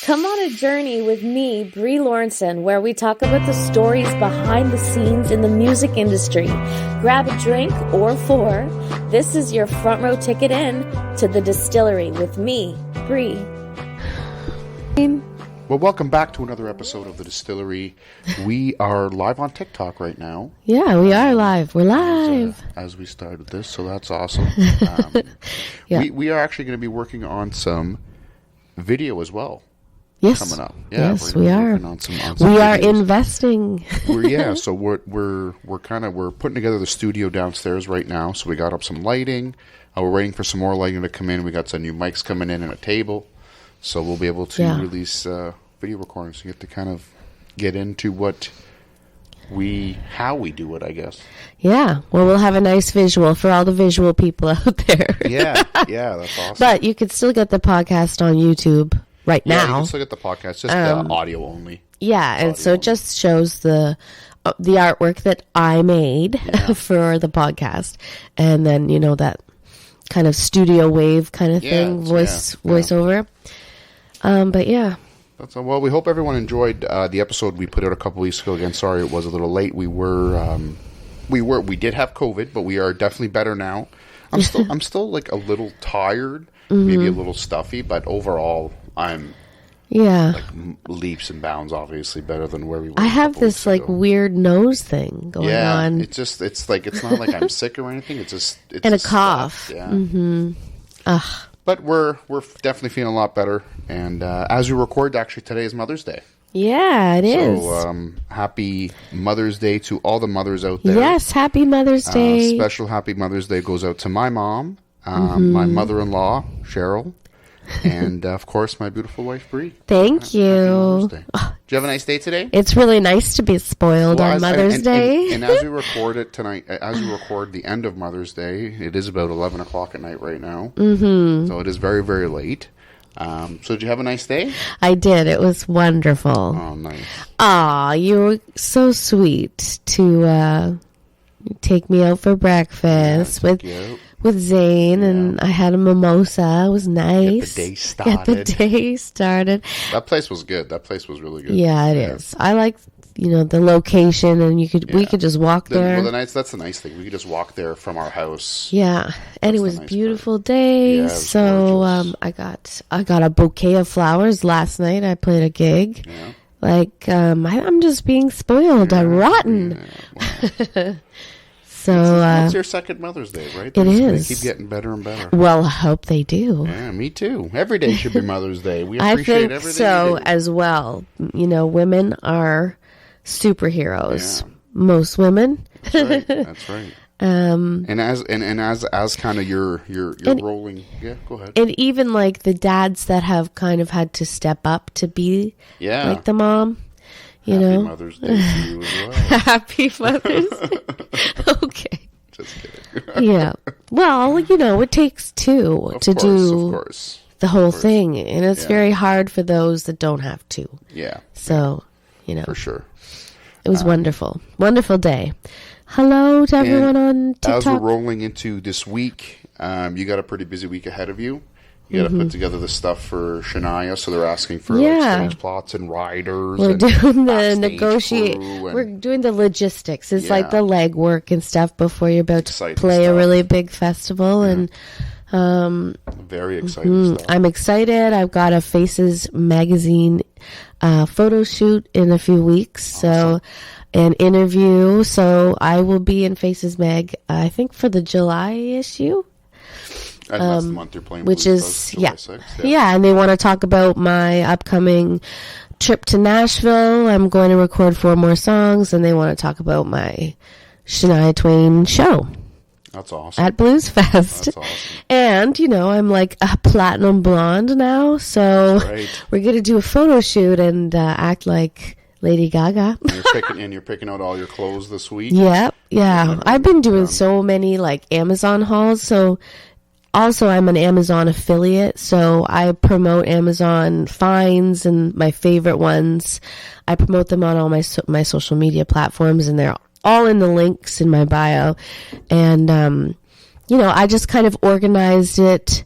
Come on a journey with me, Brie Lawrenson, where we talk about the stories behind the scenes in the music industry. Grab a drink or four. This is your front row ticket in to the distillery with me, Brie. Well, welcome back to another episode of The Distillery. We are live on TikTok right now. Yeah, we are live. We're live. As we started this, so that's awesome. Yeah. We are actually going to be working on some video as well. Yes. Coming up. Yeah, yes, we are. On some we are videos. investing. So we're putting together the studio downstairs right now. So we got up some lighting. We're waiting for some more lighting to come in. We got some new mics coming in and a table. So we'll be able to release video recordings to get to kind of get into how we do it, I guess. Yeah. Well, we'll have a nice visual for all the visual people out there. Yeah, that's awesome. But you could still get the podcast on YouTube right now. Yeah, you can still get the podcast, just the audio only. Yeah, and so it just shows the artwork that I made for the podcast. And then, that kind of studio wave kind of thing, voiceover. But yeah. Well, we hope everyone enjoyed the episode we put out a couple weeks ago. Again, sorry it was a little late. We did have COVID, but we are definitely better now. I'm still like a little tired, maybe a little stuffy, but overall I'm like leaps and bounds obviously better than where we were. I have this like weird nose thing going on. It's not like I'm sick or anything. It's a cough. Yeah. Mm-hmm. Ugh. But we're definitely feeling a lot better. And as we record, actually, today is Mother's Day. Yeah, it is. So happy Mother's Day to all the mothers out there. Yes, happy Mother's Day. Special happy Mother's Day goes out to my mom, my mother-in-law, Cheryl, and, of course, my beautiful wife, Brie. Thank you. Did you have a nice day today? It's really nice to be spoiled on Mother's Day. And as we record it tonight, as we record the end of Mother's Day, it is about 11 o'clock at night right now. Mm-hmm. So it is very, very late. So did you have a nice day? I did. It was wonderful. Oh, nice. Aw, you were so sweet to take me out for breakfast with Zane, and I had a mimosa. It was nice. Get the day started. That place was good. That place was really good. Yeah, it is. I like, the location, and we could just walk there. That's the nice thing. We could just walk there from our house. Yeah, and it was a beautiful day. Yeah, so I got a bouquet of flowers last night. I played a gig. Yeah. I'm just being spoiled. I'm rotten. Yeah. Wow. So it's your second Mother's Day, right? It is. They keep getting better and better. Well, I hope they do. Yeah, me too. Every day should be Mother's Day. We appreciate everything. I think so as well. Women are superheroes. Yeah. Most women. That's right. And as kind of your rolling. Yeah, go ahead. And even like the dads that have kind of had to step up to be like the mom. Happy Mother's Day to you as well. Happy Mother's Day. Okay. Just kidding. Yeah. Well, it takes two to do the whole thing. And it's very hard for those that don't have to. Yeah. So, For sure. It was wonderful. Wonderful day. Hello to everyone on TikTok. As we're rolling into this week, you got a pretty busy week ahead of you. You got to put together the stuff for Shania, so they're asking for stage plots and riders. We're doing the We're doing the logistics. It's like the legwork and stuff before you're about to play a really big festival, and very exciting stuff. I'm excited. I've got a Faces magazine photo shoot in a few weeks, so an interview. So I will be in Faces Mag, I think, for the July issue. And that's the month you're playing, which is 6th, and they want to talk about my upcoming trip to Nashville. I'm going to record 4 more songs, and they want to talk about my Shania Twain show. That's awesome. At Blues Fest. That's awesome. And, I'm like a platinum blonde now, so we're going to do a photo shoot and act like Lady Gaga. And you're picking out all your clothes this week? Yeah. I've been doing so many, Amazon hauls, so... Also, I'm an Amazon affiliate, so I promote Amazon finds and my favorite ones. I promote them on all my social media platforms, and they're all in the links in my bio. And, I just kind of organized it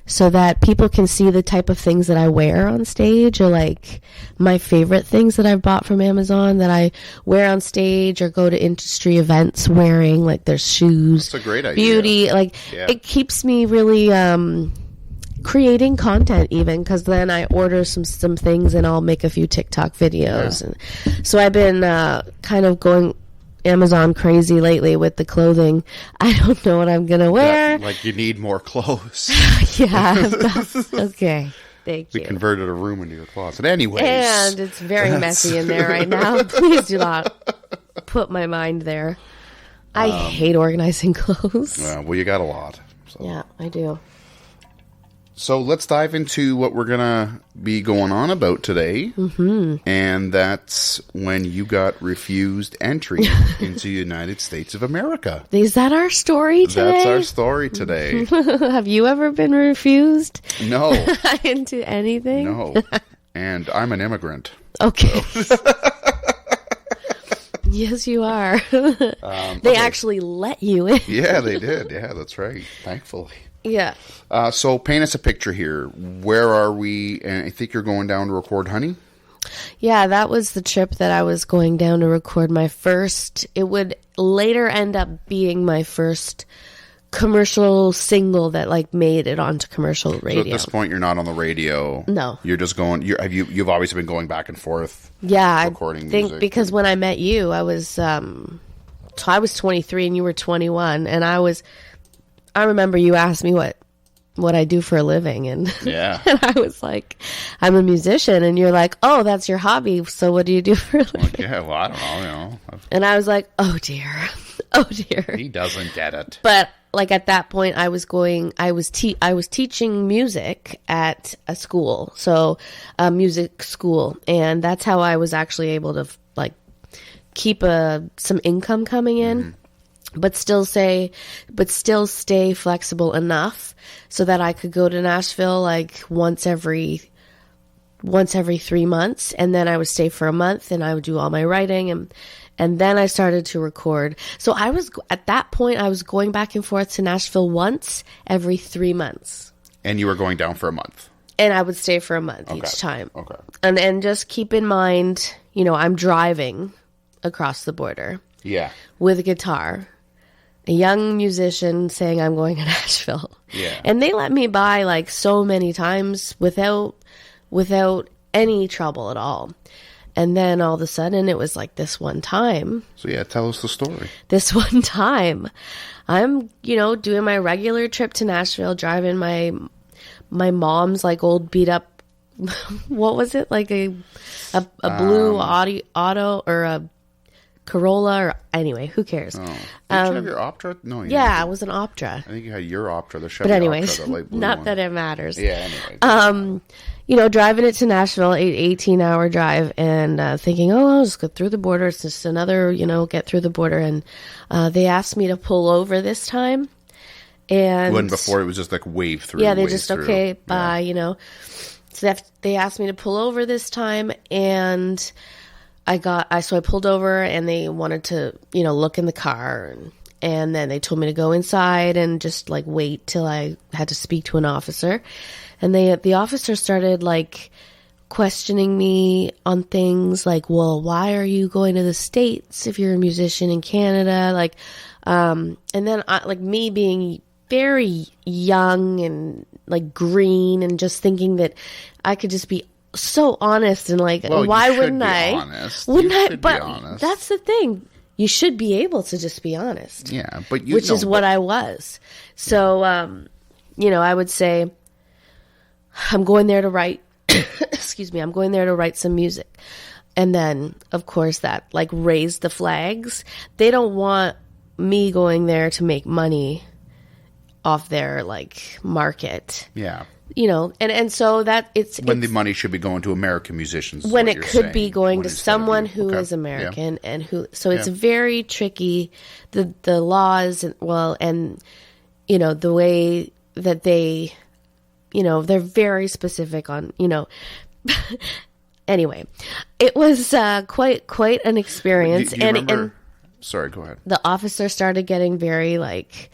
so that people can see the type of things that I wear on stage, or like my favorite things that I've bought from Amazon that I wear on stage or go to industry events wearing, like their shoes. That's a great idea. Beauty, like it keeps me really creating content, even because then I order some things and I'll make a few TikTok videos. And so I've been kind of going Amazon crazy lately with the clothing. I don't know what I'm gonna wear. Like you need more clothes. Yeah, that's okay. Thank you. We converted a room into your closet. Anyways. And it's very messy in there right now. Please do not put my mind there. I hate organizing clothes. Well, you got a lot. So. Yeah, I do. So let's dive into what we're going to be going on about today. Mm-hmm. And that's when you got refused entry into the United States of America. Is that our story today? That's our story today. Have you ever been refused? No. Into anything? No. And I'm an immigrant. Okay. So. Yes, you are. They actually let you in. Yeah, they did. Yeah, that's right. Thankfully. Yeah. So paint us a picture here. Where are we? And I think you're going down to record Honey? Yeah, that was the trip that I was going down to record my first. It would later end up being my first commercial single that like made it onto commercial radio. So at this point, you're not on the radio. No. You're just going. You've always been going back and forth. Yeah, recording I think music. Because when I met you, I was 23 and you were 21, and I remember you asked me what I do for a living, and, yeah. And I was like, I'm a musician, and you're like, oh, that's your hobby, so what do you do for a living? Like, yeah, well, I don't know, And I was like, oh dear. He doesn't get it. But like at that point, I was teaching music at a school, so a music school, and that's how I was actually able to like keep some income coming in. Mm-hmm. But still stay flexible enough so that I could go to Nashville like once every 3 months, and then I would stay for a month and I would do all my writing, and then I started to record. So at that point I was going back and forth to Nashville once every 3 months. And you were going down for a month. And I would stay for a month each time. Okay. And just keep in mind, I'm driving across the border. Yeah. With a guitar. A young musician saying I'm going to Nashville. Yeah. And they let me by like so many times without any trouble at all. And then all of a sudden it was like this one time. So yeah, tell us the story. This one time I'm, doing my regular trip to Nashville, driving my mom's like old beat up, what was it? Like a blue auto or a Corolla, or anyway, who cares? Oh. Did you have your Optra? No. Yeah, it was an Optra. I think you had your Optra, the Chevy but anyways, Optra, the light blue not one. that it matters. Yeah, anyway. Driving it to Nashville, 18-hour drive, and thinking, I'll just go through the border. It's just another, get through the border. And they asked me to pull over this time. And when before it was just like wave through. Yeah, they just, okay, bye, So they asked me to pull over this time, and so I pulled over, and they wanted to, look in the car, and then they told me to go inside and just like wait till I had to speak to an officer. And the officer started like questioning me on things like, well, why are you going to the States if you're a musician in Canada? Like, and then me being very young and like green and just thinking that I could just be so honest and like, why wouldn't I? Wouldn't I? But that's the thing. You should be able to just be honest. Yeah, but which is what I was. So, I would say I'm going there to write. Excuse me. I'm going there to write some music, and then of course that like raised the flags. They don't want me going there to make money off their like market. Yeah. And so that it's the money should be going to American musicians. When it could be going to someone who is American and who. So it's very tricky. The laws and the way that they, they're very specific on Anyway, it was quite an experience. Do you remember? Sorry, go ahead. The officer started getting very like,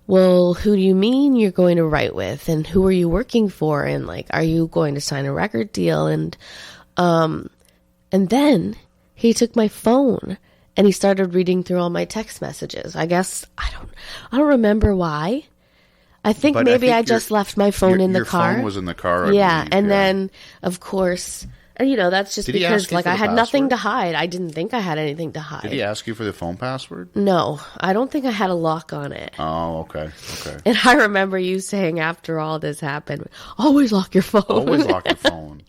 well, who do you mean you're going to write with? And who are you working for? And like, are you going to sign a record deal? And then he took my phone and he started reading through all my text messages. I guess, I don't remember why. I think maybe I just left my phone in the car. Your phone was in the car. Yeah. And then, of course, you know, that's just because like I had nothing to hide. I didn't think I had anything to hide. Did he ask you for the phone password? No, I don't think I had a lock on it. Oh, okay. And I remember you saying after all this happened, always lock your phone. Always lock your phone.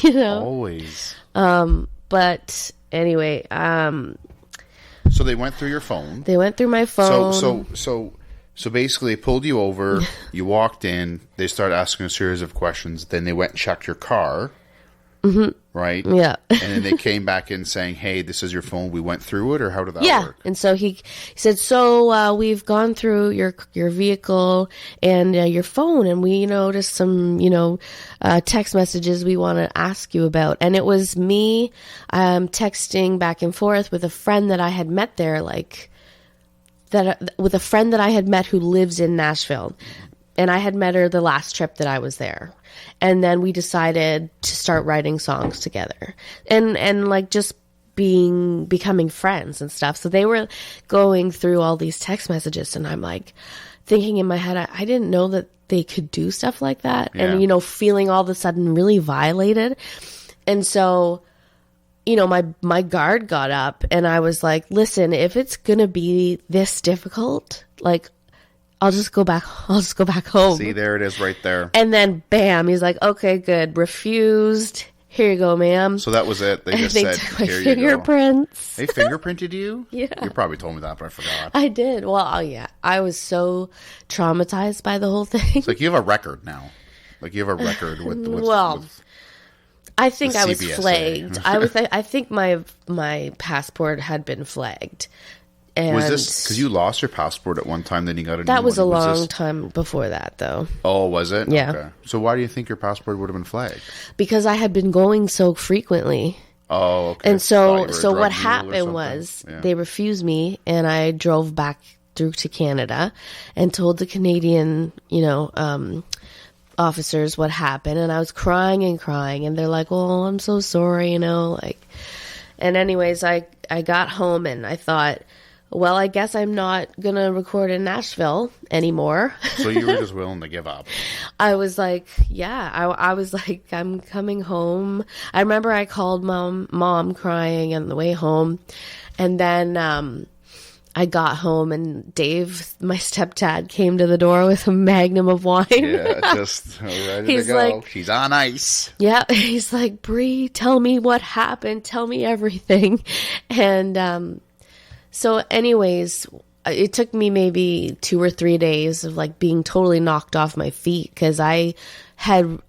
You know? Always. But anyway, so they went through your phone. They went through my phone. So basically, they pulled you over. You walked in. They started asking a series of questions. Then they went and checked your car. Mm-hmm. Right? Yeah. And then they came back in saying, hey, this is your phone. We went through it, or how did that work? And so he said, so we've gone through your vehicle and your phone, and we noticed some, text messages we want to ask you about. And it was me texting back and forth with a friend that I had met there, with a friend that I had met who lives in Nashville. And I had met her the last trip that I was there. And then we decided to start writing songs together and like just becoming friends and stuff. So they were going through all these text messages, and I'm like thinking in my head, I didn't know that they could do stuff like that. Yeah. And, feeling all of a sudden really violated. And so, my guard got up, and I was like, listen, if it's going to be this difficult, like, I'll just go back home. See, there it is right there. And then, bam, he's like, okay, good. Refused. Here you go, ma'am. So that was it. They just said, here you go. Fingerprints. They fingerprinted you? Yeah. You probably told me that, but I forgot. I did. Well, yeah. I was so traumatized by the whole thing. It's like you have a record now. Like you have a record with I think I was CBSA. Flagged. I think my passport had been flagged. And was this because you lost your passport at one time, then you got a new one? That was a long time before that, though. Oh, was it? Yeah. Okay. So why do you think your passport would have been flagged? Because I had been going so frequently. Oh, okay. And so what happened was they refused me, and I drove back through to Canada and told the Canadian, officers what happened, and I was crying, and they're like, "Well, I'm so sorry," And anyways, I got home and I thought, well, I guess I'm not going to record in Nashville anymore. So you were just willing to give up? I was like, yeah. I was like, I'm coming home. I remember I called mom crying on the way home. And then I got home, and Dave, my stepdad, came to the door with a magnum of wine. Yeah, just ready to go. Like, she's on ice. Yeah, he's like, Bree, tell me what happened. Tell me everything. And so anyways, it took me maybe 2 or 3 days of like being totally knocked off my feet, because I had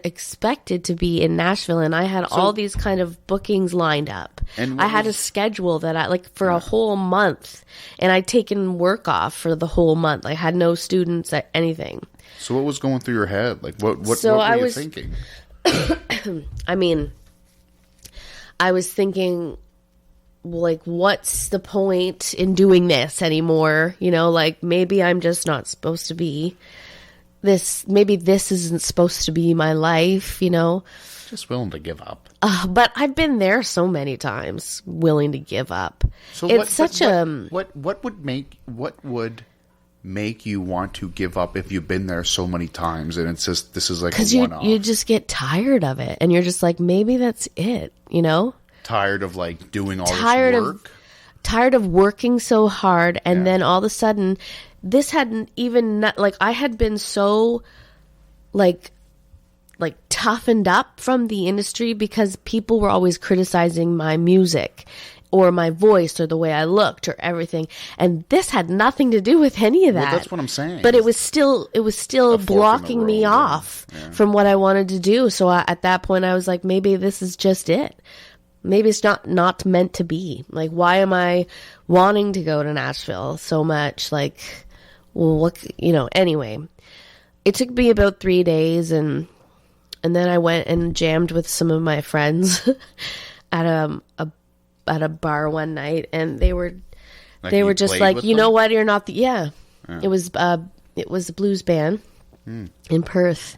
expected to be in Nashville, and I had all these kind of bookings lined up. And I had a schedule that I for a whole month, and I'd taken work off for the whole month. I had no students at anything. So what was going through your head? Like what were you thinking? I mean, I was thinking, like, what's the point in doing this anymore? Like, maybe I'm just not supposed to be this. Maybe this isn't supposed to be my life, Just willing to give up. But I've been there so many times, willing to give up. So what would make you want to give up if you've been there so many times and it's just, this is like a one-off? You just get tired of it, and you're just like, maybe that's it, Tired of like doing all this work? Tired of working so hard, and then all of a sudden, this hadn't even, I had been so, like toughened up from the industry because people were always criticizing my music or my voice or the way I looked or everything. And this had nothing to do with any of that. Well, that's what I'm saying. But it was still blocking me off from what I wanted to do. So at that point, I was like, maybe this is just it. Maybe it's not meant to be. Like, why am I wanting to go to Nashville so much? Like, well, what, anyway, it took me about 3 days, and then I went and jammed with some of my friends at a bar one night, and they were just like, you know what, you're not the Yeah. It was a blues band in Perth.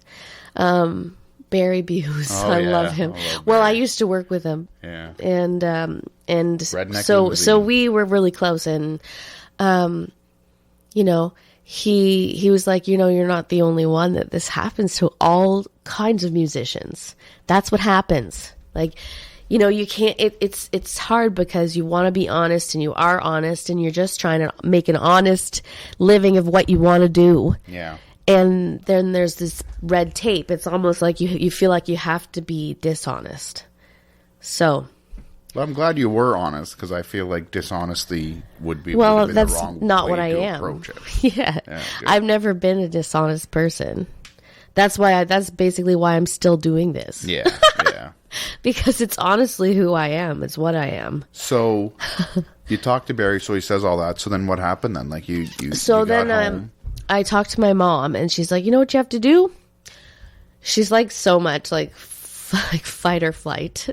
Barry Buse. Oh, I yeah. love him. I love Well, I Barry. used to work with him. Yeah. And Redneck so limousine. we were really close, and you know, he was like, you know, you're not the only one that this happens to. All kinds of musicians. That's what happens. Like, you know, you can't, it's hard because you want to be honest, and you are honest, and you're just trying to make an honest living of what you want to do. Yeah. And then there's this red tape. It's almost like you feel like you have to be dishonest. So. Well, I'm glad you were honest, because I feel like dishonesty would be Well, would have been that's the wrong not way what I to am. approach it. Yeah. Yeah, good. I've never been a dishonest person. That's basically why I'm still doing this. Yeah, yeah. Because it's honestly who I am. It's what I am. So you talked to Barry, so he says all that. So then what happened then? Like you So you got then home. I talked to my mom, and she's like, you know what you have to do? She's like so much like fight or flight,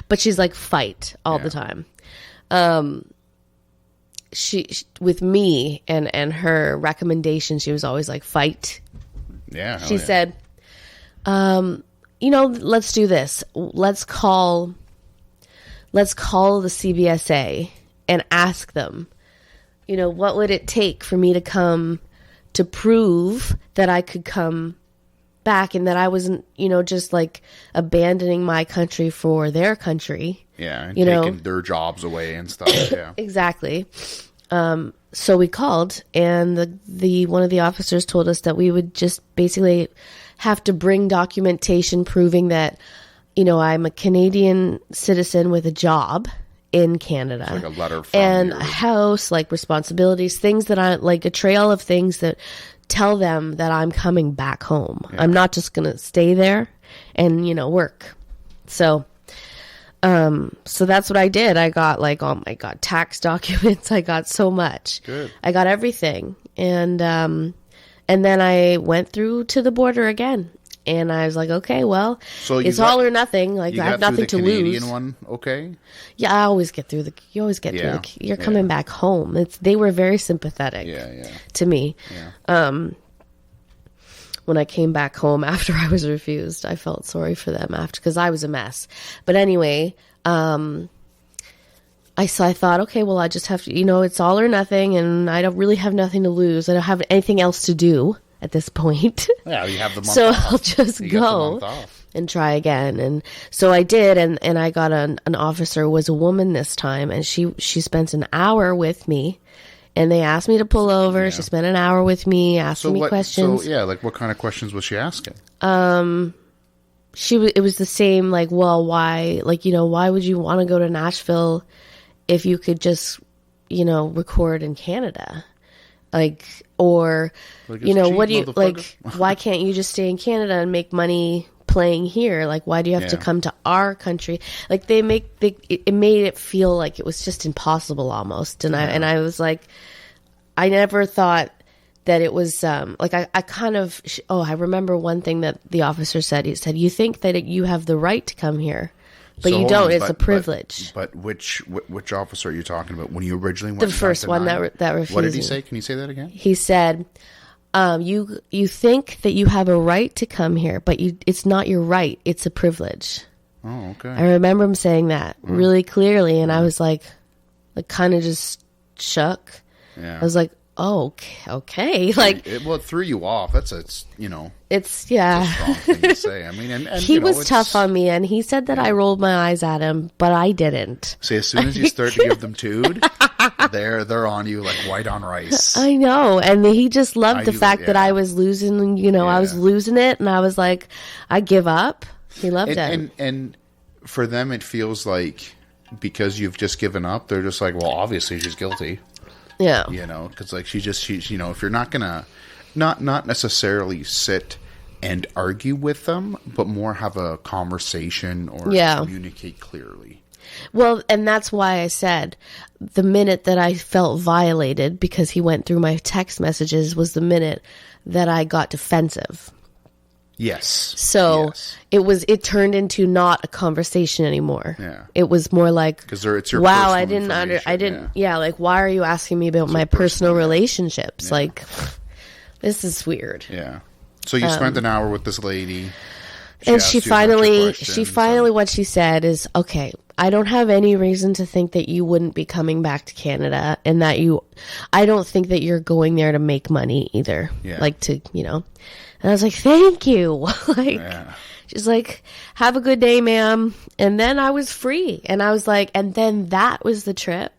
but she's like fight all the time. She with me and her recommendation, she was always like fight. Yeah. She said, you know, let's do this. Let's call the CBSA and ask them, you know, what would it take for me to come to prove that I could come back and that I wasn't, you know, just like abandoning my country for their country. Yeah, and you know, taking their jobs away and stuff. Yeah. Exactly. So we called, and the one of the officers told us that we would just basically have to bring documentation proving that, you know, I'm a Canadian citizen with a job in Canada. It's like a letter from and your... a house, like responsibilities, things that I like, a trail of things that tell them that I'm coming back home. Yeah. I'm not just going to stay there and, you know, work. So that's what I did. I got I got tax documents. I got so much. Good. I got everything. And then I went through to the border again. And I was like, okay, well, so it's all or nothing. Like, I have nothing to lose. You got through the Canadian one, okay? Yeah, I always get through you always get through you're coming back home. They were very sympathetic to me. Yeah. When I came back home after I was refused, I felt sorry for them because I was a mess. But anyway, I thought, okay, well, I just have to, you know, it's all or nothing, and I don't really have nothing to lose. I don't have anything else to do at this point. Yeah, you have the month so off. I'll just go and try again. And so I did, and I got an officer who was a woman this time, and she spent an hour with me. And they asked me to pull over. Yeah. She spent an hour with me, asking me questions. So, yeah, like what kind of questions was she asking? It was the same, like, well, why, like, you know, why would you want to go to Nashville if you could just, you know, record in Canada? Like, or, you know, what do you, like, why can't you just stay in Canada and make money playing here? Like, why do you have to come to our country? Like, it made it feel like it was just impossible almost. And I was like, I never thought that it was, like, I kind of, I remember one thing that the officer said. He said, you think that you have the right to come here, but you don't. It's a privilege. But which officer are you talking about? When you originally went, the first one that refused. What did he say? Can you say that again? He said, you think that you have a right to come here, but it's not your right. It's a privilege. Oh, okay. I remember him saying that really clearly, and I was like kind of just shook. Yeah. I was like, oh, okay. Like, it threw you off. It's you know. It's a strong thing to say. I mean, and he was tough on me, and he said that I rolled my eyes at him, but I didn't. See, as soon as you start to give them tood, they're on you like white on rice. I know, and he just loved the fact that I was losing. You know, I was losing it, and I was like, I give up. He loved it, and for them, it feels like because you've just given up, they're just like, well, obviously she's guilty. Yeah, you know, because like she's you know, if you're not gonna not necessarily sit and argue with them, but more have a conversation or communicate clearly. Well, and that's why I said the minute that I felt violated because he went through my text messages was the minute that I got defensive. Yes. So it turned into not a conversation anymore. Yeah. It was more like, because it's your wow, I personal didn't, like, why are you asking me about my personal relationships? Yeah. Like, this is weird. Yeah. So you spent an hour with this lady. And she finally, what she said is, okay, I don't have any reason to think that you wouldn't be coming back to Canada, and that I don't think that you're going there to make money either. Yeah. Like to, and I was like, thank you. She's like, have a good day, ma'am. And then I was free. And I was like, and then that was the trip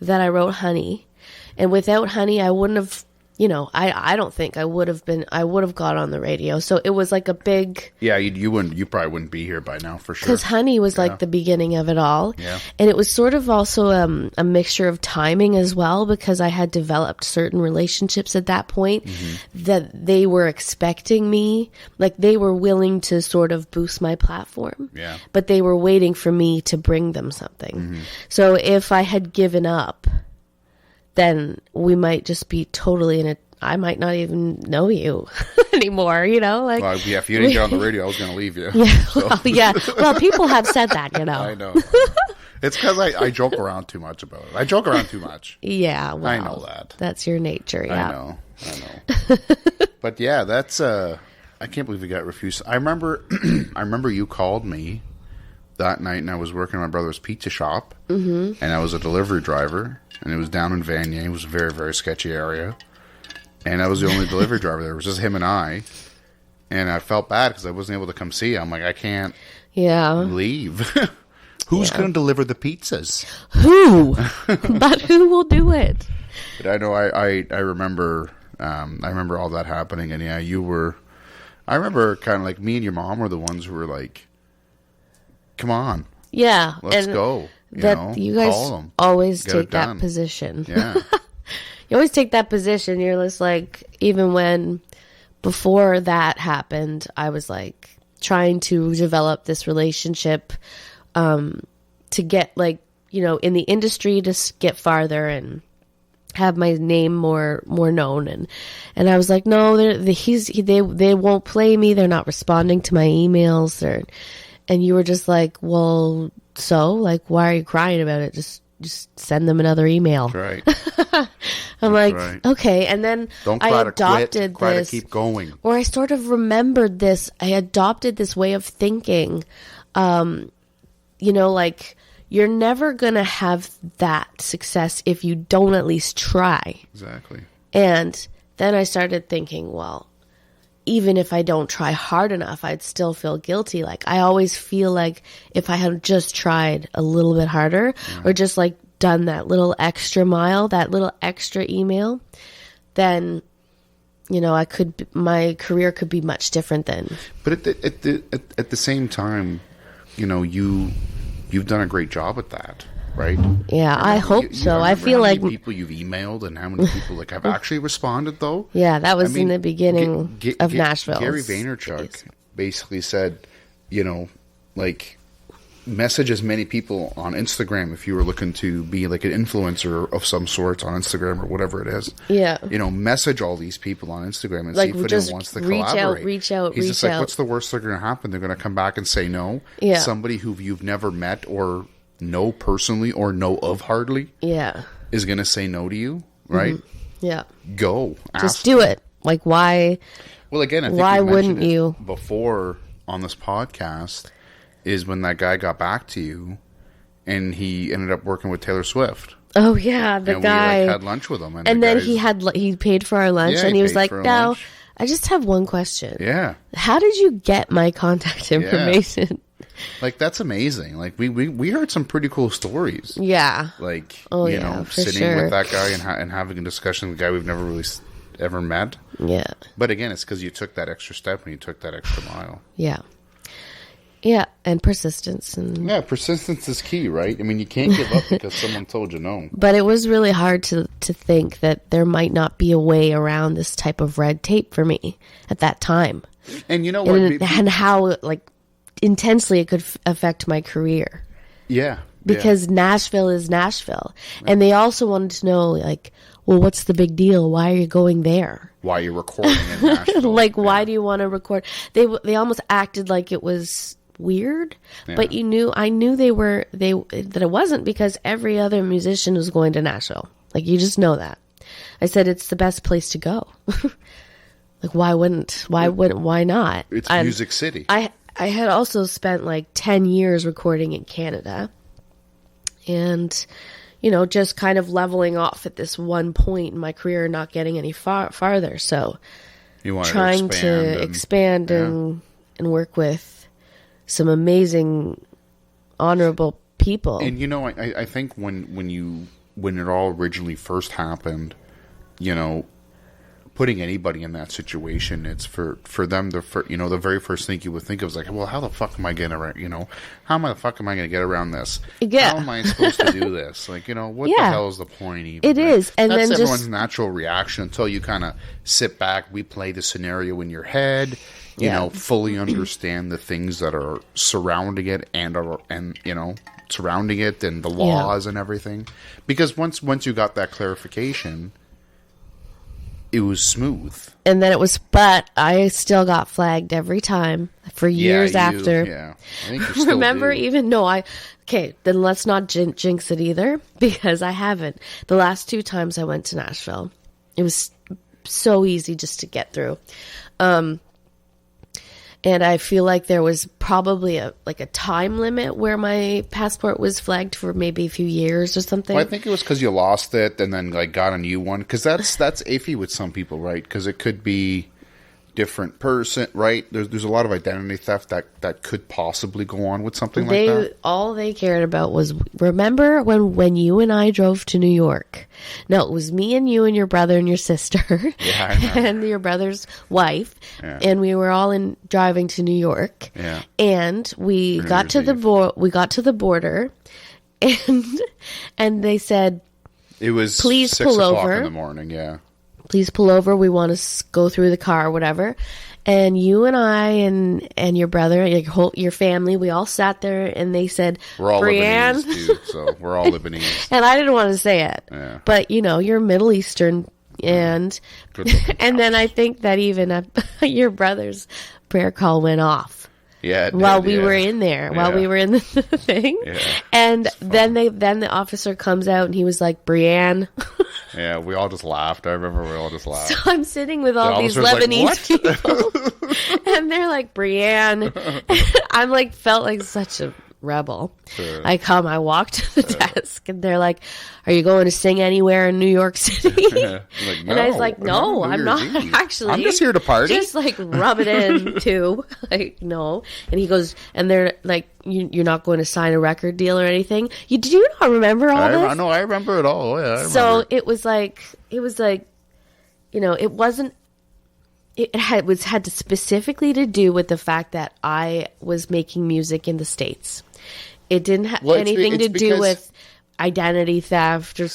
that I wrote Honey. And without Honey, I wouldn't have, I don't think I would have got on the radio. So it was like a big... Yeah, you probably wouldn't be here by now, for sure. Because Honey was like the beginning of it all. Yeah. And it was sort of also a mixture of timing as well, because I had developed certain relationships at that point that they were expecting me. Like, they were willing to sort of boost my platform. Yeah. But they were waiting for me to bring them something. So if I had given up, then we might just be totally I might not even know you anymore, like. Well, yeah, if you didn't get on the radio, I was going to leave you. Yeah, so. Well, people have said that, I know. It's because I joke around too much about it. I joke around too much. Yeah, well, I know that. That's your nature, yeah. I know. But yeah, that's, I can't believe we got refused. I remember you called me that night, and I was working at my brother's pizza shop, and I was a delivery driver. And it was down in Vanier. It was a very, very sketchy area. And I was the only delivery driver there. It was just him and I. And I felt bad because I wasn't able to come see you. I'm like, I can't leave. Who's going to deliver the pizzas? Who? But who will do it? But I know I remember all that happening. And yeah, I remember kind of like me and your mom were the ones who were like, come on. Yeah. Let's go. You guys always take that position. Yeah. You always take that position. You're just like, even when before that happened, I was like trying to develop this relationship to get like, in the industry to get farther and have my name more known. And I was like, no, they won't play me. They're not responding to my emails. And you were just like, well, so, like, why are you crying about it? Just send them another email. That's right. I'm like, okay. And then I adopted cry to keep going. Or I sort of remembered this. I adopted this way of thinking. Like, you're never going to have that success if you don't at least try. Exactly. And then I started thinking, well, even if I don't try hard enough, I'd still feel guilty. Like, I always feel like if I had just tried a little bit harder or just like done that little extra mile, that little extra email, then, my career could be much different then. But at the same time, you've done a great job at that. Right? Yeah, I hope so. I feel like how many people you've emailed and how many people have actually responded though. Yeah, that was in the beginning of Nashville. Gary Vaynerchuk basically said, message as many people on Instagram if you were looking to be like an influencer of some sort on Instagram or whatever it is. Yeah. Message all these people on Instagram and see if anyone wants to collaborate. Reach out. He's just like, what's the worst that's going to happen? They're going to come back and say no. Yeah. Somebody who you've never met or know personally or know of hardly is going to say no to you, right? Yeah. Go. Just do it. Like, why? Well, again, I think why wouldn't you? Before on this podcast is when that guy got back to you and he ended up working with Taylor Swift. Oh, yeah. The guy. We had lunch with him. And then he paid for our lunch and he was like, no, I just have one question. Yeah. How did you get my contact information? Yeah. Like, that's amazing. Like, we heard some pretty cool stories. Yeah. Like, sitting with that guy and having a discussion with a guy we've never really ever met. Yeah. But again, it's because you took that extra step and you took that extra mile. Yeah. Yeah, and persistence. Yeah, persistence is key, right? I mean, you can't give up because someone told you no. But it was really hard to think that there might not be a way around this type of red tape for me at that time. And you know what? And how, like, intensely it could affect my career. Yeah. because Nashville is Nashville. And they also wanted to know, like, well, what's the big deal? Why are you going there? Why are you recording in Nashville? Like, why do you want to record? They almost acted like it was weird, but I knew that it wasn't, because every other musician was going to Nashville. Like, you just know that. I said, it's the best place to go. Like, why not? It's Music City. I had also spent like 10 years recording in Canada, and just kind of leveling off at this one point in my career, not getting any farther. So you wanted trying to expand and work with some amazing, honorable people. And I think when it all originally first happened, putting anybody in that situation, it's for them, the very first thing you would think of is like, well, how the fuck am I going to, how the fuck am I going to get around this? Yeah. How am I supposed to do this? Like, what the hell is the point even? It is. And that's then everyone's natural reaction until you kind of sit back, replay the scenario in your head, fully understand the things that are surrounding it surrounding it and the laws and everything. Because once you got that clarification, it was smooth. And then but I still got flagged every time for years after. Yeah, I think you still remember, do. Okay, then let's not jinx it either, because I haven't. The last 2 times I went to Nashville, it was so easy just to get through. And I feel like there was probably a time limit where my passport was flagged for maybe a few years or something. Well, I think it was because you lost it and then got a new one. Because that's iffy with some people, right? Because it could be different person, right? There's a lot of identity theft that could possibly go on with something like that. All they cared about was, remember when you and I drove to New York? No, it was me and you and your brother and your sister and your brother's wife, and we were all driving to New York. Yeah. And we got to the border, and they said, it was please 6 pull o'clock over in the morning. Yeah. Please pull over. We want to go through the car or whatever. And you and I and your brother, your family, we all sat there, and they said, we're all Brianne. Lebanese, too, so we're all Lebanese. And I didn't want to say it. Yeah. But, you're Middle Eastern. And and then I think that even your brother's prayer call went off. Yeah, while we were in there, while we were in the thing, and then the officer comes out and he was like, Brianne. Yeah, we all just laughed. I remember we all just laughed. So I'm sitting with all these Lebanese people, and they're like, Brianne. I'm felt like such a rebel. I walk to the desk, and they're like, are you going to sing anywhere in New York City? No, and I was like, no, I'm not actually. I'm just here to party. Just rub it in too. No. And he goes, and they're like, you're not going to sign a record deal or anything. Did you not remember all this? No, I remember it all. Yeah, I remember. So it was like, it wasn't. It had to specifically to do with the fact that I was making music in the States. It didn't have anything to do with identity theft or.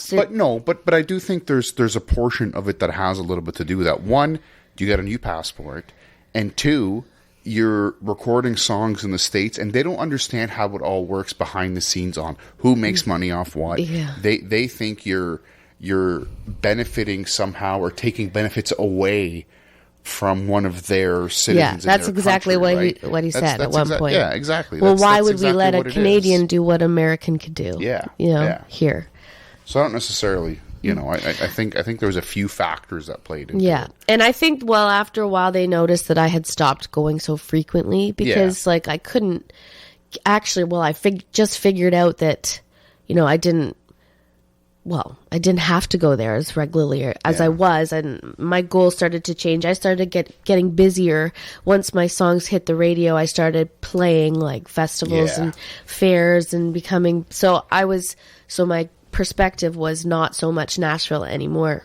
But I do think there's a portion of it that has a little bit to do with that. One, you got a new passport, and 2, you're recording songs in the States, and they don't understand how it all works behind the scenes on who makes money off what. Yeah. They think you're benefiting somehow or taking benefits away from one of their citizens. Yeah, that's exactly country, what he said at one point. Yeah, exactly. Well, why would we let a Canadian do what American could do? Yeah, here. So I don't necessarily, I think there was a few factors that played into it. And I think, after a while, they noticed that I had stopped going so frequently because, I couldn't actually. I just figured out that, I didn't. Well, I didn't have to go there as regularly as I was, and my goal started to change. I started getting busier. Once my songs hit the radio, I started playing festivals and fairs and becoming so my perspective was not so much Nashville anymore.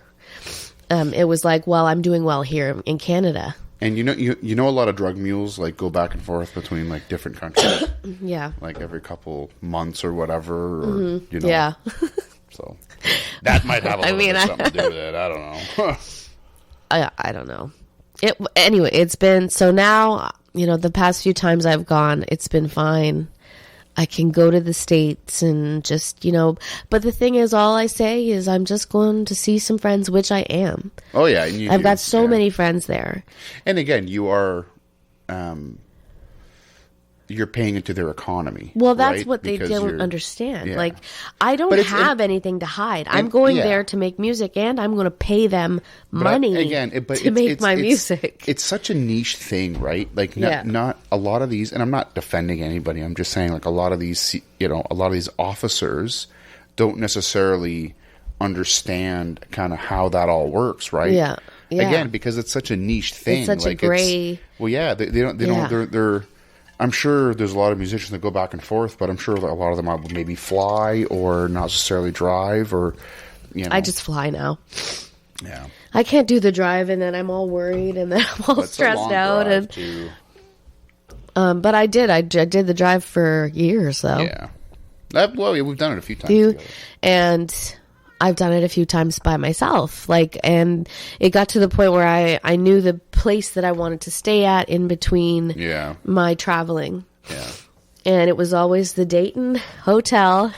It was I'm doing well here in Canada. And you know a lot of drug mules go back and forth between different countries. Yeah. Every couple months or whatever. Or, Yeah. So that might have a little bit something to do with it. I don't know. I don't know. Anyway, it's been so now. The past few times I've gone, it's been fine. I can go to the States and just, but the thing is, all I say is I'm just going to see some friends, which I am. Oh, yeah. And I've got so many friends there. And again, you are, you're paying into their economy. Well, that's right? what they don't understand. Yeah. Like, I don't have anything to hide. I'm going there to make music, and I'm going to pay them money to make my music. It's such a niche thing, right? Like, not a lot of these, and I'm not defending anybody. I'm just saying, like, a lot of these officers don't necessarily understand kind of how that all works, right? Yeah. Again, because it's such a niche thing. It's such a gray. Well, yeah, they don't. They're. I'm sure there's a lot of musicians that go back and forth, but I'm sure that a lot of them would maybe fly or not necessarily drive, or I just fly now. Yeah, I can't do the drive, and then I'm all worried, and then I'm all stressed out. But I did the drive for years, though. Yeah, we've done it a few times together. And I've done it a few times by myself. And it got to the point where I knew the place that I wanted to stay at in between my traveling. Yeah. And it was always the Dayton Hotel,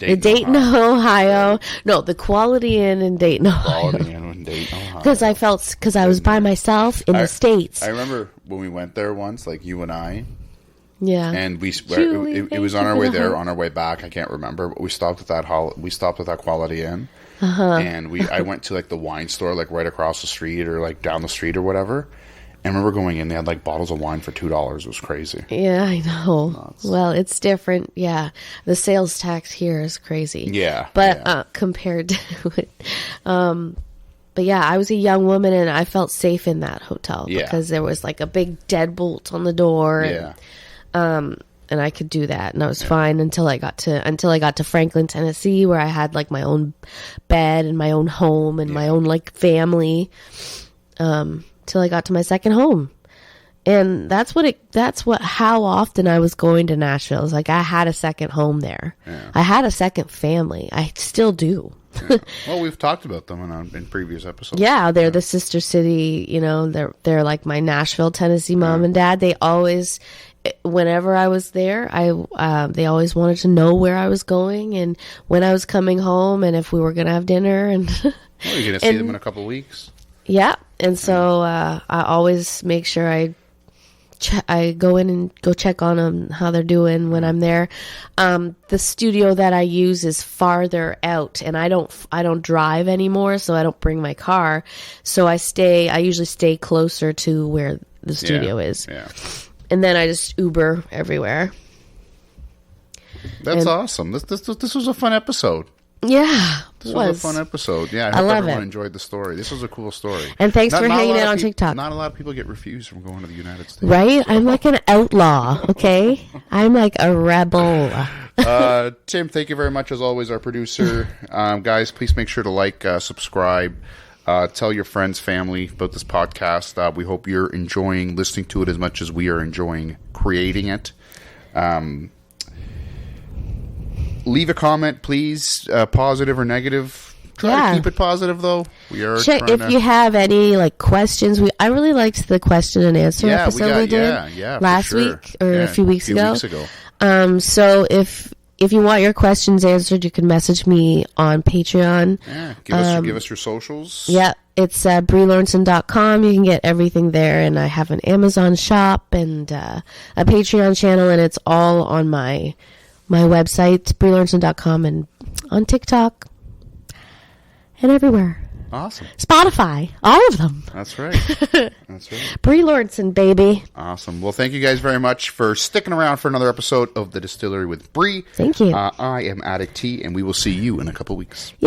Dayton, Ohio. Right. No, the Quality Inn in Dayton, Ohio. Quality Inn in Dayton, Ohio. Because I was by myself in the States. I remember when we went there once, like you and I. Yeah, and it was on our way there, on our way back. I can't remember, but we stopped at that Quality Inn, and I went to like the wine store, like right across the street or like down the street or whatever. And I remember going in, they had like bottles of wine for $2. It was crazy. Yeah, I know. Nuts. Well, it's different. Yeah, the sales tax here is crazy. Yeah, but compared to it, but yeah, I was a young woman and I felt safe in that hotel because there was like a big deadbolt on the door. And I could do that, and I was fine until I got to Franklin, Tennessee, where I had like my own bed and my own home and my own like family. Till I got to my second home, and how often I was going to Nashville. It was like I had a second home there. Yeah. I had a second family. I still do. Well, we've talked about them in previous episodes. Yeah, they're the sister city. They're like my Nashville, Tennessee mom and dad. They always. Whenever I was there, they always wanted to know where I was going and when I was coming home and if we were going to have dinner. And you're going to see them in a couple of weeks. Yeah, and so I always make sure I go in and go check on them, how they're doing when I'm there. The studio that I use is farther out, and I don't drive anymore, so I don't bring my car. So I usually stay closer to where the studio is. Yeah. And then I just Uber everywhere. That's awesome. This was a fun episode. Yeah, this was a fun episode. Yeah, I hope everyone enjoyed the story. This was a cool story. And thanks for hanging out on TikTok. Not a lot of people get refused from going to the United States. Right? I'm like an outlaw, okay? I'm like a rebel. Tim, thank you very much, as always, our producer. Guys, please make sure to like, subscribe. Tell your friends, family about this podcast. We hope you're enjoying listening to it as much as we are enjoying creating it. Leave a comment, please, positive or negative. Try to keep it positive, though. We are if you have any like questions. I really liked the question and answer episode we did last week or a few weeks ago. So if you want your questions answered, you can message me on Patreon. Yeah, give us your socials. Yeah, it's BrieLawrenson.com. You can get everything there, and I have an Amazon shop and a Patreon channel, and it's all on my website, BrieLawrenson.com, and on TikTok and everywhere. Awesome. Spotify, all of them. That's right. That's right. Brie Lawrenson, baby. Awesome. Well, thank you guys very much for sticking around for another episode of The Distillery with Brie. Thank you. I am Addict T, and we will see you in a couple weeks. Yeah.